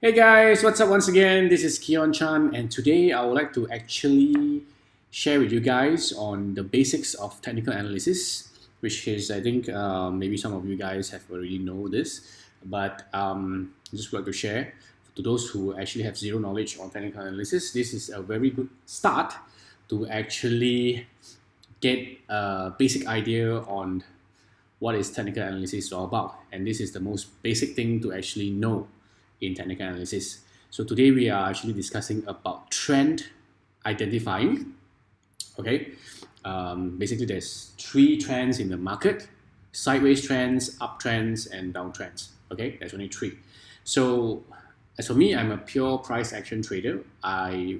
Hey guys, what's up once again? This is Keon Chan, and today I would like to actually share with you guys on the basics of technical analysis, which is I think maybe some of you guys have already know this, but I just would like to share to those who actually have zero knowledge on technical analysis. This is a very good start to actually get a basic idea on what is technical analysis all about, and this is the most basic thing to actually know in technical analysis. So today we are actually discussing about trend identifying. Okay, basically there's three trends in the market: sideways trends, uptrends, and downtrends. Okay, there's only three. So as for me, I'm a pure price action trader. I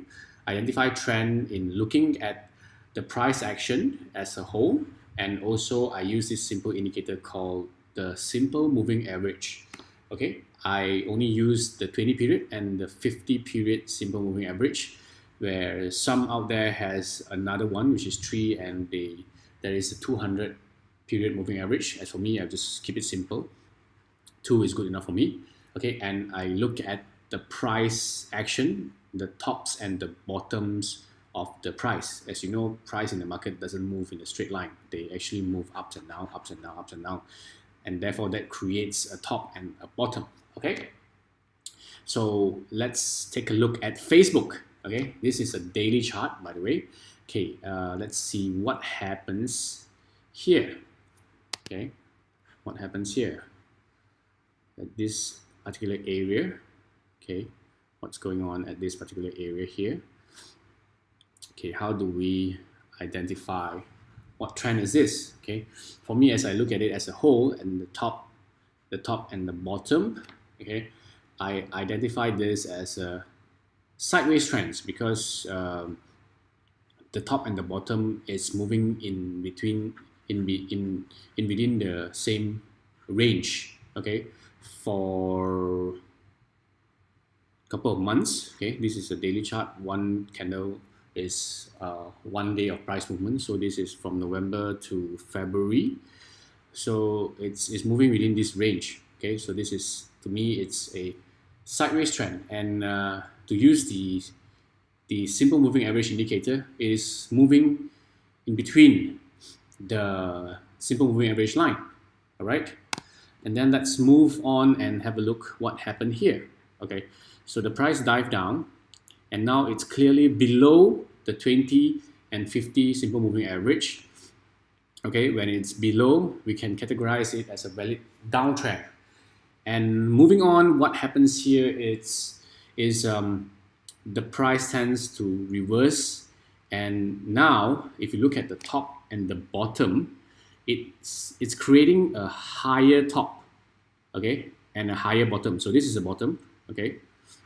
identify trend in looking at the price action as a whole, and also I use this simple indicator called the simple moving average. Okay, I only use the 20 period and the 50 period simple moving average, where some out there has another one which is 3, and there is a 200 period moving average. As for me, I just keep it simple. 2 is good enough for me. Okay, and I look at the price action, the tops and the bottoms of the price. As you know, price in the market doesn't move in a straight line. They actually move ups and down, ups and down, ups and down, and therefore that creates a top and a bottom. Okay, so let's take a look at Facebook. Okay, this is a daily chart, by the way. Okay, let's see what happens here. Okay, what happens here at this particular area. Okay, what's going on at this particular area here. Okay, how do we identify what trend is this? Okay, for me, as I look at it as a whole, and the top and the bottom, okay, I identify this as a sideways trends because the top and the bottom is moving in between, in within the same range. Okay, for a couple of months. Okay, this is a daily chart. One candle is 1 day of price movement. So this is from November to February. So it's moving within this range. Okay, so this is, to me, it's a sideways trend, and to use the simple moving average indicator, is moving in between the simple moving average line. All right, and then let's move on and have a look what happened here. Okay, so the price dived down, and now it's clearly below the 20 and 50 simple moving average. Okay, when it's below, we can categorize it as a valid downtrend. And moving on, what happens here is the price tends to reverse, and now if you look at the top and the bottom, it's creating a higher top, okay, and a higher bottom. So this is the bottom. Okay,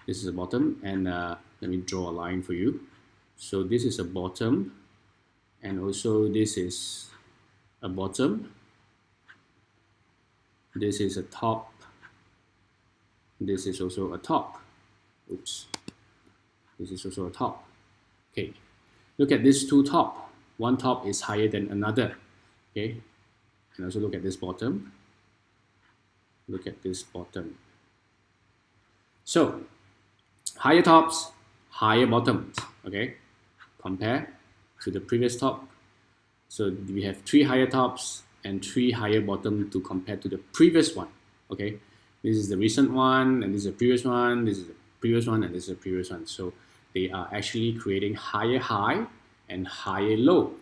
this is a bottom, and let me draw a line for you. So this is a bottom, and also this is a bottom. This is a top. This is also a top. Oops. This is also a top. Okay, look at these two top. One top is higher than another. Okay, and also look at this bottom. Look at this bottom. So higher tops, higher bottoms. Okay, compare to the previous top. So we have 3 higher tops and 3 higher bottom to compare to the previous one. Okay, this is the recent one, and this is the previous one, this is the previous one, and this is the previous one. So they are actually creating higher high and higher low.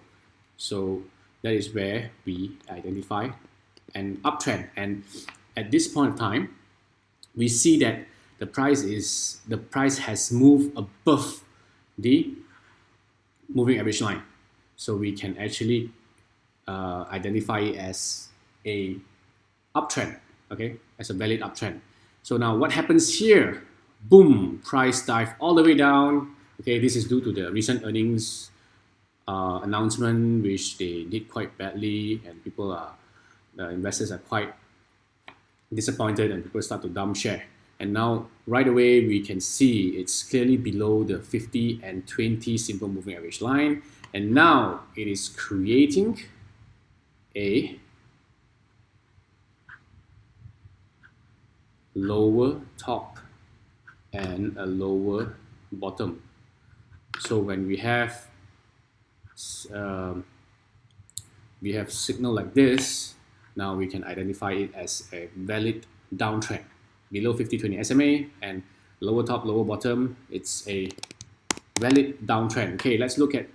So that is where we identify an uptrend. And at this point of time, we see that the price has moved above the moving average line. So we can actually identify it as a uptrend, okay, as a valid uptrend. So now what happens here? Boom, price dive all the way down. Okay, this is due to the recent earnings announcement, which they did quite badly, and the investors are quite disappointed, and people start to dump share. And now right away we can see it's clearly below the 50 and 20 simple moving average line, and now it is creating a lower top. and a lower bottom. So when um, we have signal like this, now we can identify it as a valid downtrend. Below 50-20 SMA and lower top, lower bottom, it's a valid downtrend. Okay, let's look at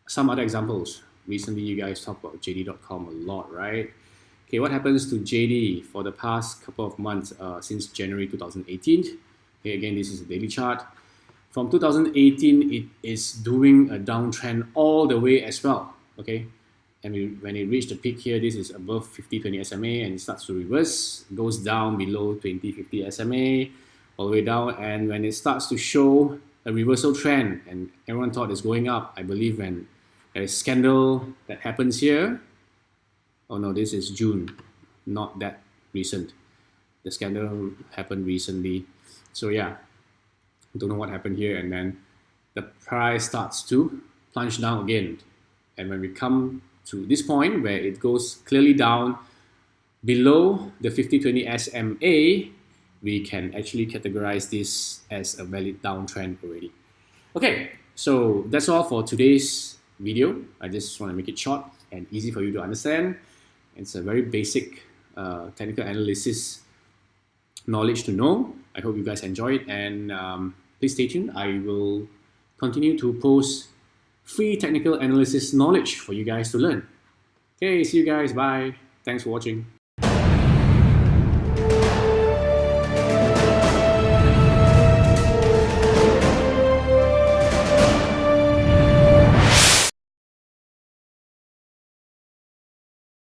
some other examples. Recently, you guys talk about JD.com a lot, right? Okay, what happens to JD for the past couple of months since January 2018? Okay, again, this is a daily chart. From 2018, it is doing a downtrend all the way as well. Okay, and when it reached the peak here, this is above 50-20 SMA and it starts to reverse, goes down below 20-50 SMA, all the way down. And when it starts to show a reversal trend and everyone thought it's going up, I believe when a scandal that happens here. Oh no, this is June, not that recent. The scandal happened recently. So yeah, don't know what happened here, and then the price starts to plunge down again. And when we come to this point where it goes clearly down below the 50-20 SMA, we can actually categorize this as a valid downtrend already. Okay, so that's all for today's video. I just want to make it short and easy for you to understand. It's a very basic technical analysis knowledge to know. I hope you guys enjoy it, and please stay tuned. I will continue to post free technical analysis knowledge for you guys to learn. Okay, see you guys. Bye. Thanks for watching.